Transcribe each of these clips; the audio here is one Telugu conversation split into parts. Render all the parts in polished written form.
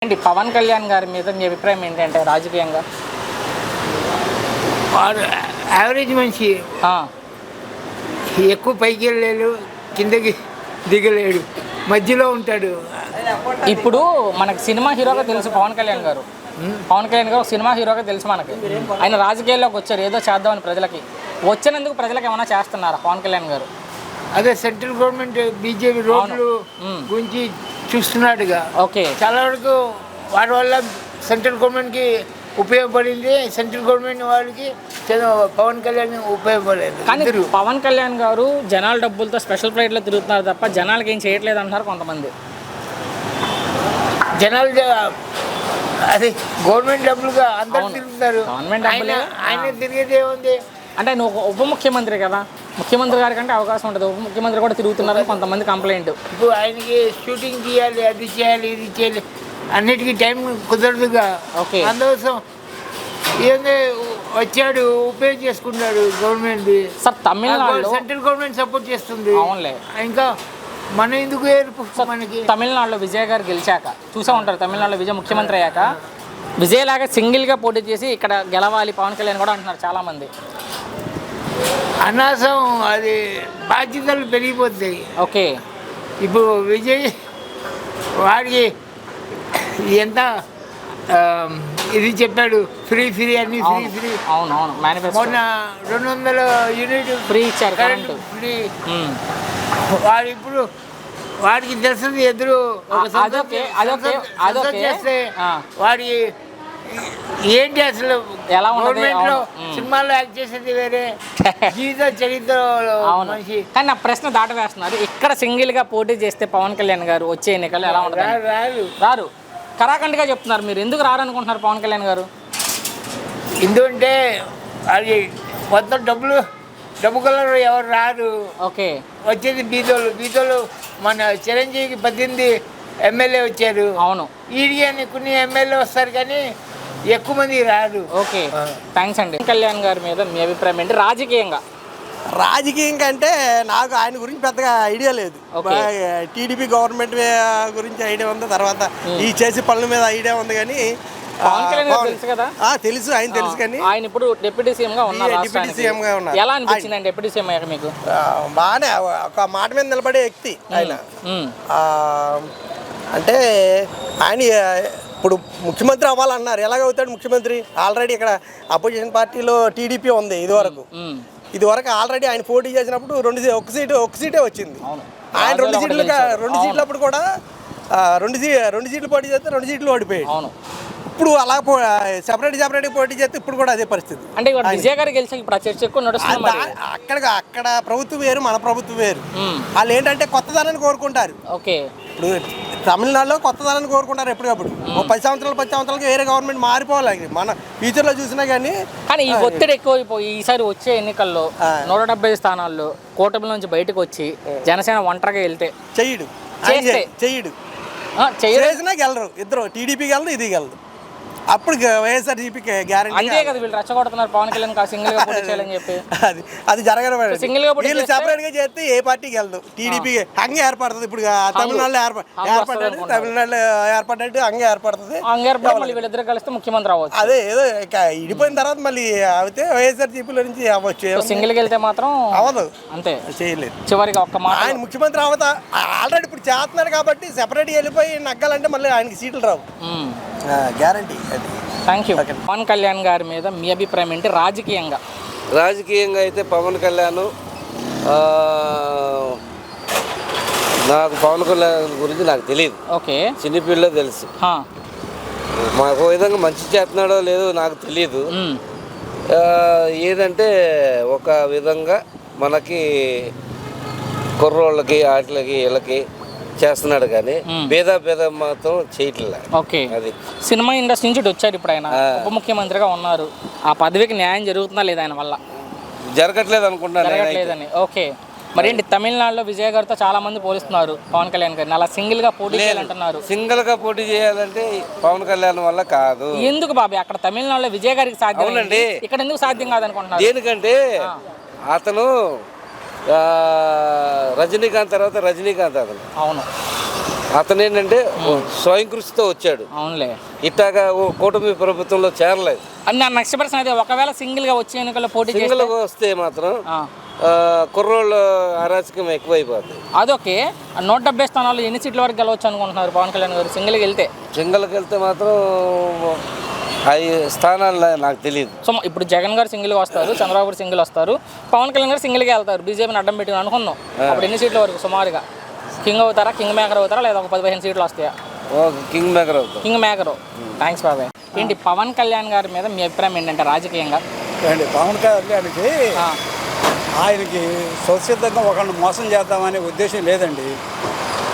ఏంటి పవన్ కళ్యాణ్ గారి మీద మీ అభిప్రాయం ఏంటంటే రాజకీయంగా? వాడు యావరేజ్ మనిషి. ఆ, ఎక్కువ పైకి వెళ్ళలేడు, కిందకి దిగలేడు, మధ్యలో ఉంటాడు. ఇప్పుడు మనకి సినిమా హీరోగా తెలుసు పవన్ కళ్యాణ్ గారు. పవన్ కళ్యాణ్ గారు సినిమా హీరోగా తెలుసు మనకి. ఆయన రాజకీయాల్లోకి వచ్చారు ఏదో చేద్దామని ప్రజలకి. వచ్చినందుకు ప్రజలకు ఏమైనా చేస్తున్నారా పవన్ కళ్యాణ్ గారు? అదే సెంట్రల్ గవర్నమెంట్ బీజేపీ రోడ్లు గురించి చూస్తున్నాడుగా. ఓకే, చాలా వరకు వాడి వల్ల సెంట్రల్ గవర్నమెంట్కి ఉపయోగపడింది, సెంట్రల్ గవర్నమెంట్ వాళ్ళకి పవన్ కళ్యాణ్ ఉపయోగపడలేదు. కానీ పవన్ కళ్యాణ్ గారు జనాల డబ్బులతో స్పెషల్ ఫ్లైట్లో తిరుగుతున్నారు తప్ప జనాలకి ఏం చేయట్లేదు అంటున్నారు కొంతమంది. జనాలు అది గవర్నమెంట్ డబ్బులుగా అందరూ తిరుగుతారు. గవర్నమెంట్ డబ్బులే. ఆయన తిరిగేది ఏముంది అంటే నువ్వు ఉప ముఖ్యమంత్రి కదా, ముఖ్యమంత్రి గారి కంటే అవకాశం ఉంటుంది. ఉప ముఖ్యమంత్రి కూడా తిరుగుతున్నారని కొంతమంది కంప్లైంట్. ఇప్పుడు ఆయనకి షూటింగ్ చేయాలి, అది చేయాలి, ఇది చేయాలి, అన్నిటికీ టైం కుదరదుగా. ఓకే, అందుకోసం ఏంది వచ్చాడు, ఉపయోగం చేసుకున్నాడు గవర్నమెంట్. సార్ తమిళనాడులో సెంట్రల్ గవర్నమెంట్ సపోర్ట్ చేస్తుంది. అవునులే, ఇంకా మన ఎందుకు ఏర్పు మనకి. తమిళనాడులో విజయ్ గారు గెలిచాక చూసే ఉంటారు. తమిళనాడులో విజయ్ ముఖ్యమంత్రి అయ్యాక విజయ్ లాగా సింగిల్గా పోటీ చేసి ఇక్కడ గెలవాలి పవన్ కళ్యాణ్ కూడా అంటున్నారు చాలామంది. అనవసరం, అది బాధ్యతలు పెరిగిపోతాయి. ఓకే, ఇప్పుడు విజయ్ వాడికి ఎంత ఇది చెప్పాడు, ఫ్రీ అన్ని ఫ్రీ. అవునవును, మేనిఫెస్టో మొన్న 200 యూనిట్ ఫ్రీ ఇచ్చారు, కరెంటు ఫ్రీ. వాడు ఇప్పుడు వాడికి తెలుస్తుంది ఎదురు చేస్తే వాడి ఏంటి అసలు. ఎలా గవర్నమెంట్ లో సినిమాల్లో యాక్ట్ చేసేది వేరే, జీవిత చరిత్ర మనిషి. కానీ నా ప్రశ్న దాట వేస్తున్నారు. ఇక్కడ సింగిల్ గా పోటీ చేస్తే పవన్ కళ్యాణ్ గారు వచ్చే ఎన్నికలు ఎలా ఉంటుంది? రారు. కరాఖండిగా చెప్తున్నారు. మీరు ఎందుకు రారు అనుకుంటున్నారు పవన్ కళ్యాణ్ గారు? ఎందుకంటే అది మొత్తం డబ్బు కలర్ ఎవరు రారు. ఓకే, వచ్చేది బీదోళ్ళు. మన చిరంజీవికి 18 ఎమ్మెల్యే వచ్చారు. అవును, ఈడికి అని కొన్ని ఎమ్మెల్యే వస్తారు కానీ ఎక్కువ మంది రారు. ఓకే, థ్యాంక్స్ అండి. కళ్యాణ్ గారి మీద మీ అభిప్రాయం ఏంటి రాజకీయంగా? రాజకీయంగా అంటే నాకు ఆయన గురించి పెద్దగా ఐడియా లేదు. టీడీపీ గవర్నమెంట్ గురించి ఐడియా ఉంది, తర్వాత ఈ చేసే పనుల మీద ఐడియా ఉంది. కానీ పవన్ కళ్యాణ్ తెలుసు కదా? తెలుసు, ఆయన తెలుసు. కానీ ఆయన ఇప్పుడు డిప్యూటీ సీఎం గా ఉన్నారు. డిప్యూటీ సీఎం గా ఉన్నారు. ఎలా అనిపించింది అండి డిప్యూటీ సీఎం అయ్యాక మీకు? బాగానే, ఒక మాట మీద నిలబడే వ్యక్తి ఆయన. అంటే ఆయన ఇప్పుడు ముఖ్యమంత్రి అవ్వాలన్నారు. ఎలాగవుతాడు ముఖ్యమంత్రి? ఆల్రెడీ ఇక్కడ అపోజిషన్ పార్టీలో టీడీపీ ఉంది. ఇదివరకు ఆల్రెడీ ఆయన పోటీ చేసినప్పుడు ఒక సీటే వచ్చింది. ఆయన 2 సీట్లు అప్పుడు కూడా 2 సీట్లు పోటీ చేస్తే 2 సీట్లు ఓడిపోయాడు. ఇప్పుడు అలా సెపరేట్ పోటీ చేస్తే ఇప్పుడు కూడా అదే పరిస్థితి. అంటే విజయ్ గారు గెలిచి ఇప్పుడు ఆ చర్చ ఎక్కువ నడుస్తుంది. అక్కడ ప్రభుత్వం వేరు, మన ప్రభుత్వం వేరు. వాళ్ళు ఏంటంటే కొత్తదనాన్ని కోరుకుంటారు. ఓకే, ఇప్పుడు తమిళనాడులో కొత్తదనాన్ని కోరుకుంటారు ఎప్పటికప్పుడు. 10 సంవత్సరాలకి వేరే గవర్నమెంట్ మారిపోవాలి. మన ఫ్యూచర్లో చూసినా కానీ ఈ ఒత్తిడి ఎక్కువైపోయి ఈసారి వచ్చే ఎన్నికల్లో 170 స్థానాల్లో కూటమి నుంచి బయటకు వచ్చి జనసేన ఒంటరిగా వెళ్తే చెయ్యడు. చేసినా గెలరు. ఇద్దరు టీడీపీ గెలరు, ఇది గెలరు. అప్పుడు వైఎస్ఆర్సీపీకి గ్యారెంటీ. అంతే కదా, వీళ్ళు రెచ్చగొడుతున్నారు పవన్ కళ్యాణ్ సింగిల్ గా పోటీ చేయాలని చెప్పి. అది జరగదు. సింగిల్ గా వీళ్ళు సెపరేట్ గా చేస్తే ఏ పార్టీకి వెళ్దు. టీడీపీ హంగే ఏర్పడుతుంది. ఇప్పుడు తమిళనాడులో ఏర్పడ్డట్టు హంగే ఏర్పడుతుంది. మళ్ళీ వీళ్ళిద్దరు కలిస్తే ముఖ్యమంత్రి అవ్వచ్చు. అదే ఏదో ఇడిపోయిన తర్వాత మళ్ళీ అయితే వైఎస్ఆర్సీపీలో నుంచి అవ్వచ్చు. సింగిల్ గా వెళ్తే మాత్రం అవ్వదు. అంతే, చేయలేదు. చివరికి ఒక్క మాట, ఆయన ముఖ్యమంత్రి అవుతా ఆల్రెడీ ఇప్పుడు చేస్తున్నాడు కాబట్టి సెపరేట్ వెళ్ళిపోయి నగ్గాలంటే మళ్ళీ ఆయనకి సీట్లు రావు. Guarantee. Thank you. Pawan Kalyan గారి మీద మీ అభిప్రాయం ఏంటి రాజకీయంగా? రాజకీయంగా అయితే పవన్ కళ్యాణ్, నాకు పవన్ కళ్యాణ్ గురించి నాకు తెలియదు. ఓకే, చిన్నపిల్లలో తెలుసు. మాకు విధంగా మంచి చేస్తున్నాడో లేదో నాకు తెలియదు. ఏదంటే ఒక విధంగా మనకి కుర్రోళ్ళకి వాటికి వీళ్ళకి చేస్తున్నాడు కానీ భేద మాత్రం చేయట్లే. ఓకే, అది సినిమా ఇండస్ట్రీ నుంచి వచ్చారు. ఇప్పుడు ఆయన ఉప ముఖ్యమంత్రిగా ఉన్నారు. ఆ పదవికి న్యాయం జరుగుతుందా లేదా ఆయన వల్ల? జరగట్లేదు అనుకుంటున్నాను. ఓకే, మరేంటి తమిళనాడులో విజయ్ గారితో చాలా మంది పోలిస్తున్నారు పవన్ కళ్యాణ్ గారిని. అలా సింగిల్ గా పోటీ చేయాలంటున్నారు. సింగిల్ గా పోటీ చేయాలంటే పవన్ కళ్యాణ్ వల్ల కాదు. ఎందుకు బాబాయ్? అక్కడ తమిళనాడులో విజయ్ గారికి సాధ్యం, అవునండి, ఇక్కడ ఎందుకు సాధ్యం కాదనుకుంటున్నారు? దేనికంటే అతను రజనీకాంత్ తర్వాత రజనీకాంత్ అతను. అవును, అతను ఏంటంటే స్వయం కృషితో వచ్చాడు. అవునులే. ఇట్లాగా కూటమి ప్రభుత్వంలో చేరలేదు. నా నెక్స్ట్ పర్సన్ అయితే ఒకవేళ సింగిల్గా వచ్చే ఎన్నికల్లో పోటీ సింగిల్గా వస్తే మాత్రం కుర్రోళ్ళ అరాచకం ఎక్కువైపోతుంది. అదొకే. 170 స్థానాలు ఎన్ని సీట్ల వరకు గెలవచ్చు అనుకుంటున్నారు పవన్ కళ్యాణ్ గారు సింగిల్గా వెళ్తే? సింగిల్కి వెళ్తే మాత్రం 5 స్థానాలు నాకు తెలియదు. సో ఇప్పుడు జగన్ గారు సింగిల్గా వస్తారు, చంద్రబాబు గారు సింగిల్ వస్తారు, పవన్ కళ్యాణ్ గారు సింగిల్గా వెళ్తారు, బీజేపీని అడ్డం పెట్టి అనుకుందాం. అప్పుడు ఎన్ని సీట్ల వరకు సుమారుగా కింగ్ అవుతారా, కింగ్ మేకర్ అవుతారా, లేదా ఒక 15 సీట్లు వస్తాయా? కింగ్ మేకర్ అవుతారు. King maker. థ్యాంక్స్ బాబాయ్. ఏంటి పవన్ కళ్యాణ్ గారి మీద మీ అభిప్రాయం ఏంటంటే రాజకీయంగా? పవన్ కళ్యాణ్కి ఆయనకి స్వచ్ఛందంగా ఒకరిని మోసం చేద్దామనే ఉద్దేశం లేదండి.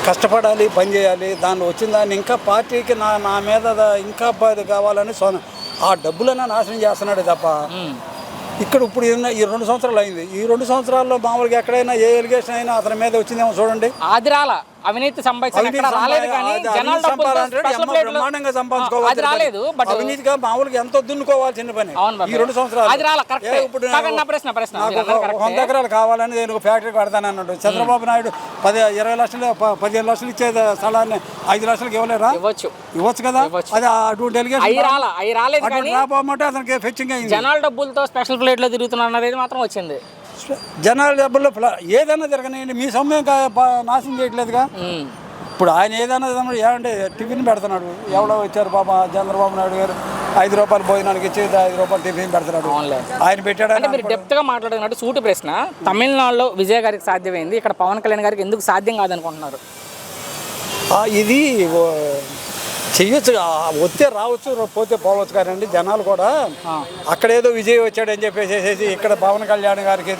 కష్టపడాలి, పని చేయాలి, దాన్ని వచ్చిన దాన్ని ఇంకా పార్టీకి నా మీద ఇంకా కావాలని ఆ డబ్బులన్నా నాశనం చేస్తున్నాడు తప్ప ఇక్కడ ఇప్పుడు ఈ 2 సంవత్సరాలు అయింది. ఈ 2 సంవత్సరాల్లో మామూలుగా ఎక్కడైనా ఏ ఎలిగేషన్ అయినా అతని మీద వచ్చిందేమో చూడండి. అది రాలా అవినీతి రాలేదు. బట్ అవినీతిగా మామూలుగా ఎంతో దున్నుకోవాల్సిన పని ఈ 2 సంవత్సరాలు. ఇప్పుడు 100 ఎకరాలు కావాలని నేను ఒక ఫ్యాక్టరీ కడతాను అన్నాడు చంద్రబాబు నాయుడు. 20 లక్షలు 15 లక్షలు ఇచ్చే స్థలాన్ని 5 లక్షలకు ఇవ్వలేరా? ఇవ్వచ్చు కదా. అది అటువంటి ఎలిగేషన్ రాబోమంటే అతనికి ఫెచ్చింగ్ అయింది. జనాల డబ్బులతో స్పెషల్ ఫ్లైట్ లో తిరుగుతున్నారు అనేది మాత్రం వచ్చింది. జనాల డబ్బుల్లో ఏదైనా జరగనివ్వండి, మీ సమయం నాశనం చేయట్లేదుగా. ఇప్పుడు ఆయన ఏదైనా ఏమంటే టిఫిన్ పెడుతున్నాడు. ఎవడో వచ్చారు పాప చంద్రబాబు నాయుడు గారు 5 రూపాయలు భోజనానికి ఇచ్చి 5 రూపాయలు టిఫిన్ పెడుతున్నాడు. ఆయన పెట్టాడు. మీరు డెప్త్ గా మాట్లాడుతున్నట్టు సూటి ప్రశ్న. తమిళనాడులో విజయ్ గారికి సాధ్యమైంది, ఇక్కడ పవన్ కళ్యాణ్ గారికి ఎందుకు సాధ్యం కాదనుకుంటున్నారు? ఇది చెయ్యొచ్చు, వస్తే రావచ్చు, పోతే పోవచ్చు. కానీ జనాలు కూడా అక్కడేదో విజయ్ వచ్చాడని చెప్పేసి ఇక్కడ పవన్ కళ్యాణ్ గారికి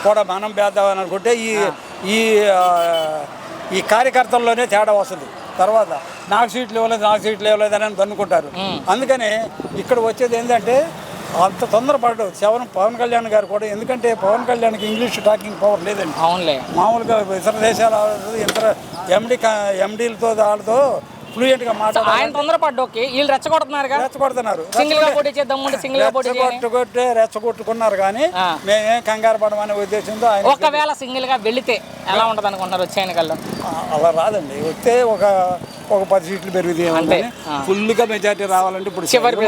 కూడా మనం పేద్దామని అనుకుంటే ఈ కార్యకర్తల్లోనే తేడా వస్తుంది. తర్వాత నాకు సీట్లు ఇవ్వలేదు అని దన్నుకుంటారు. అందుకని ఇక్కడ వచ్చేది ఏంటంటే అంత తొందరపడ్డాడు పవన్ కళ్యాణ్ గారు కూడా. ఎందుకంటే పవన్ కళ్యాణ్కి ఇంగ్లీష్ టాకింగ్ పవర్ లేదండి. మామూలుగా ఇతర దేశాల ఇతర ఎండీలతో వాళ్ళతో ఫ్లూయెంట్గా మాట్లాడారు. ఆయన తొందరపడ్డోకే వీళ్ళు రెచ్చగొడుతున్నారు. రెచ్చగొట్టుకున్నారు కానీ మేమేం కంగారు పడమనే ఉద్దేశంతో ఆయన ఒకవేళ సింగిల్ గా వెళితే ఎలా ఉంటది అనుకుంటున్నారు వచ్చే ఎన్నికల్లో? అలా రాదండి. వస్తే ఒక 10 సీట్లు పెరుగుతాయి. ఫుల్గా మెజార్టీ రావాలంటే ఇప్పుడు 11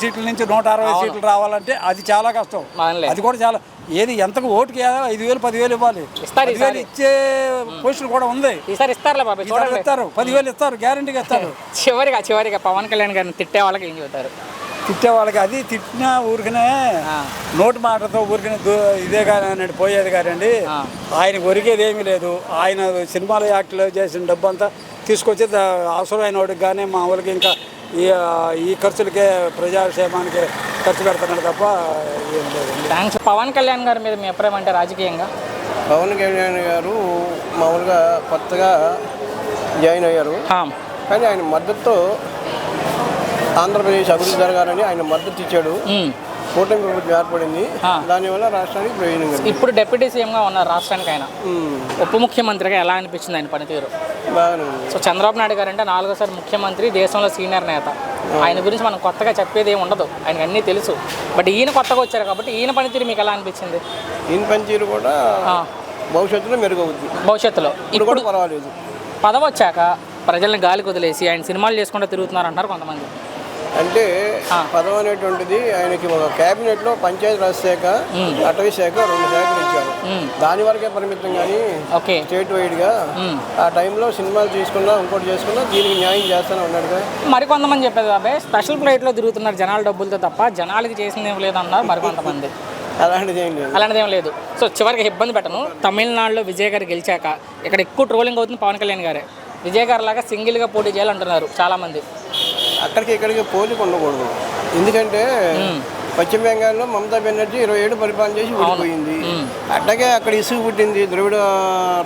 సీట్ల నుంచి 160 సీట్లు రావాలంటే అది చాలా కష్టం. అది కూడా చాలా ఏది ఎంతకు ఓటుకి 5,000 10,000 ఇవ్వాలి. 10,000 ఇచ్చే పొజిషన్ కూడా ఉంది. ఇస్తారు 10,000 ఇస్తారు, గ్యారంటీగా ఇస్తారు. చివరిగా పవన్ కళ్యాణ్ గారిని తిట్టే వాళ్ళకి ఏం చెబుతారు? తిట్టే వాళ్ళకి అది తిట్టిన ఊరికనే నోటి మాటతో ఊరికనే ఇదే కానీ పోయేది కాదండి. ఆయనకు ఒరిగేది ఏమీ లేదు. ఆయన సినిమాలో యాక్ట్లో చేసిన డబ్బు అంతా తీసుకొచ్చి అవసరమైన వాడికి కానీ మామూలుగా ఇంకా ఈ ఖర్చులకే ప్రజాక్షేమానికి ఖర్చు పెడుతున్నాడు తప్ప ఏం లేదు. పవన్ కళ్యాణ్ గారి మీద మీ అభిప్రాయం అంటే రాజకీయంగా? పవన్ కళ్యాణ్ గారు మామూలుగా కొత్తగా జాయిన్ అయ్యారు, కానీ ఆయన మద్దతుతో ఆంధ్రప్రదేశ్ అభివృద్ధి జరగాలని ఆయన మద్దతు ఇచ్చాడు. కూటమి ప్రభుత్వం ఏర్పడింది, దానివల్ల రాష్ట్రానికి ప్రయోజనం. ఇప్పుడు డిప్యూటీ సీఎంగా ఉన్నారు రాష్ట్రానికి. ఆయన ఉప ముఖ్యమంత్రిగా ఎలా అనిపించింది ఆయన పనితీరు? బాగానే. సో చంద్రబాబు నాయుడు గారు అంటే 4వ ముఖ్యమంత్రి, దేశంలో సీనియర్ నేత. ఆయన గురించి మనం కొత్తగా చెప్పేది ఏమి ఉండదు, ఆయనకు అన్నీ తెలుసు. బట్ ఈయన కొత్తగా వచ్చారు కాబట్టి ఈయన పనితీరు మీకు ఎలా అనిపించింది? ఈయన పనితీరు కూడా భవిష్యత్తులో మెరుగవుద్ది. భవిష్యత్తులో ఇప్పుడు పర్వాలేదు. పదవి వచ్చాక ప్రజల్ని గాలికి వదిలేసి ఆయన సినిమాలు చేసుకుంటూ తిరుగుతున్నారు అంటారు కొంతమంది. అంటే పదవి అనేటువంటిది ఆయనకి ఒక క్యాబినెట్లో పంచాయతీరాజ్ శాఖ, అటవీ శాఖ 2 శాఖలు ఇచ్చారు. దాని వరకే పరిమితం. కానీ స్టేట్ వైడ్గా ఆ టైంలో సినిమాలు తీసుకున్నా ఇంకోటి చేసుకున్నా దీనికి న్యాయం చేస్తూనే ఉన్నాడుగా. మరి కొంతమంది చెప్పేది బాబాయ్ స్పెషల్ ఫ్లైట్లో తిరుగుతున్నారు జనాల డబ్బులతో తప్ప జనాలకి చేసింది ఏం లేదన్నారు మరి కొంతమంది. అలాంటిదేం లేదు. సో చివరికి ఇబ్బంది పెట్టను. తమిళనాడులో విజయ్ గారు గెలిచాక ఇక్కడ ఎక్కువ ట్రోలింగ్ అవుతుంది పవన్ కళ్యాణ్ గారే. విజయ్ గారు లాగా సింగిల్గా పోటీ చేయాలంటున్నారు చాలామంది. అక్కడికి ఇక్కడికి పోలిక ఉండకూడదు. ఎందుకంటే పశ్చిమ బెంగాల్లో మమతా బెనర్జీ 20 ఏళ్ళు పరిపాలన చేసి ఓడిపోయింది. అట్లాగే అక్కడ ఇసుగు పుట్టింది ద్రవిడ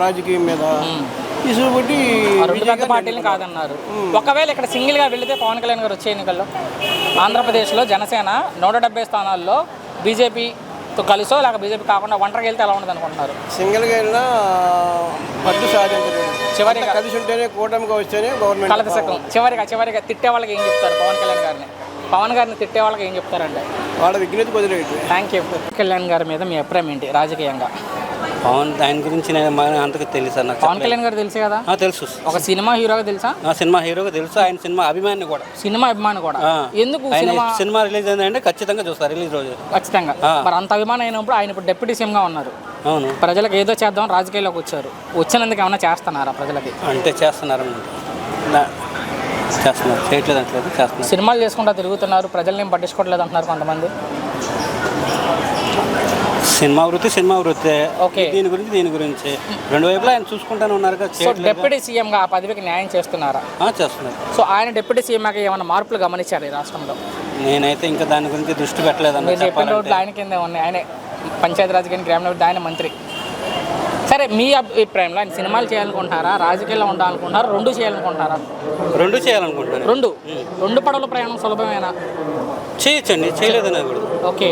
రాజకీయం మీద. ఇసుగు పుట్టి పెద్ద పార్టీలు కాదన్నారు. ఒకవేళ ఇక్కడ సింగిల్గా వెళితే పవన్ కళ్యాణ్ గారు వచ్చే ఎన్నికల్లో ఆంధ్రప్రదేశ్లో జనసేన 170 స్థానాల్లో బీజేపీతో కలిసో లేక బీజేపీ కాకుండా ఒంటరికి వెళ్తే ఎలా ఉండదు అనుకుంటున్నారు? సింగిల్గా వెళ్ళినా పట్టు సాధించలేదు. చివరిగా కలిసి ఉంటేనే కూటమిగా వస్తేనే గవర్నమెంట్ కలదశకం. చివరిగా తిట్టే వాళ్ళకి ఏం చెప్తారు? పవన్ గారిని తిట్టే వాళ్ళకి ఏం చెప్తారంటే వాళ్ళ విజ్ఞత కుదిరేది. Thank you. కళ్యాణ్ గారి మీద మీ అభిప్రాయం ఏంటి రాజకీయంగా? పవన్ ఆయన గురించి నేను అంతకు తెలుసు సార్ నాకు పవన్ కళ్యాణ్ గారు తెలుసు కదా, తెలుసు. ఒక సినిమా హీరోగా తెలుసా? సినిమా హీరోగా తెలుసు, ఆయన సినిమా అభిమాని కూడా. సినిమా అభిమాని కూడా. ఎందుకు సినిమా రిలీజ్ అయిందంటే ఖచ్చితంగా చూస్తారు రిలీజ్ రోజు. ఖచ్చితంగా. మరి అంత అభిమానం అయినప్పుడు ఆయన ఇప్పుడు డిప్యూటీ సీఎంగా ఉన్నారు. అవును. ప్రజలకు ఏదో చేద్దాం రాజకీయాల్లోకి వచ్చారు. వచ్చినందుకు ఏమైనా చేస్తున్నారా ప్రజలకి? అంటే చేస్తున్నారు, చేయట్లేదు అంటలేదు, చేస్తున్నారు. సినిమాలు చేసుకుంటా తిరుగుతున్నారు, ప్రజల్ని ఏం పట్టించుకోవట్లేదు అంటున్నారు కొంతమంది. సినిమా వృత్తి. ఓకే. దీని గురించి రెండు వైపులా ఆయన చూసుకుంటానే ఉన్నారు కదా. సో డిప్యూటీ సీఎంగా ఆ పదవికి న్యాయం చేస్తున్నారా? చేస్తున్నారు. సో ఆయన డిప్యూటీ సీఎంగా ఏమైనా మార్పులు గమనించారు ఈ రాష్ట్రంలో? నేనైతే ఇంకా దాని గురించి దృష్టి పెట్టలేదన్న. మీరు చెప్పిన రోడ్లు ఆయన కింద ఉన్నాయి. ఆయనే పంచాయతీరాజ్ కానీ గ్రామీణ ఆయన మంత్రి. సరే, మీ అభిప్రాయంలో ఆయన సినిమాలు చేయాలనుకుంటారా, రాజకీయాల్లో ఉండాలనుకుంటారా, రెండు చేయాలనుకుంటారా? రెండు చేయాలనుకుంటున్నారు. రెండు పడవల ప్రయాణం సులభమేనా? చేయొచ్చండి, చేయలేదని కూడా. ఓకే.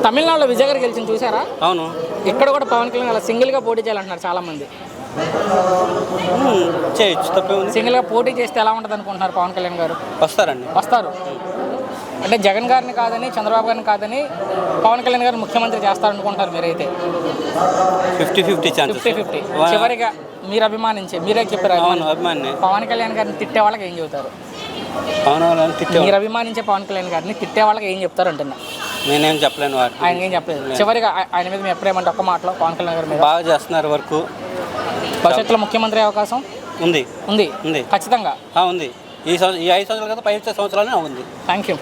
తమిళనాడులో విజయ్ గారు గెలిచింది చూసారా? అవును. ఇక్కడ కూడా పవన్ కళ్యాణ్ అలా సింగిల్గా పోటీ చేయాలంటున్నారు చాలామంది. చేయొచ్చు, తప్పే ఉంది. సింగిల్గా పోటీ చేస్తే ఎలా ఉంటుంది అనుకుంటున్నారు పవన్ కళ్యాణ్ గారు? వస్తారు. అంటే జగన్ గారిని కాదని, చంద్రబాబు గారిని కాదని పవన్ కళ్యాణ్ గారు ముఖ్యమంత్రి చేస్తారనుకుంటారు మీరైతే? 50-50 ఛాన్స్. 50-50. చివరిగా మీరు అభిమానించే, మీరే చెప్పారు అభిమాని పవన్ కళ్యాణ్ గారిని తిట్టే వాళ్ళకి ఏం చెబుతారు? మీరు అభిమానించే పవన్ కళ్యాణ్ గారిని తిట్టే వాళ్ళకి ఏం చెప్తారు అంటున్నా? నేనేం చెప్పలేను. ఆయన ఏం చెప్పలేదు. చివరిగా ఆయన మీద మీ అభిప్రాయం అంటే ఒక్క మాటలో పవన్ కళ్యాణ్ గారి మీద? బాగా చేస్తున్నారు వర్క్. భవిష్యత్తులో ముఖ్యమంత్రి అవకాశం ఉంది. ఖచ్చితంగా ఉంది. ఈ 5 సంవత్సరాలు కదా, 5 సంవత్సరాలు ఉంది. Thank you.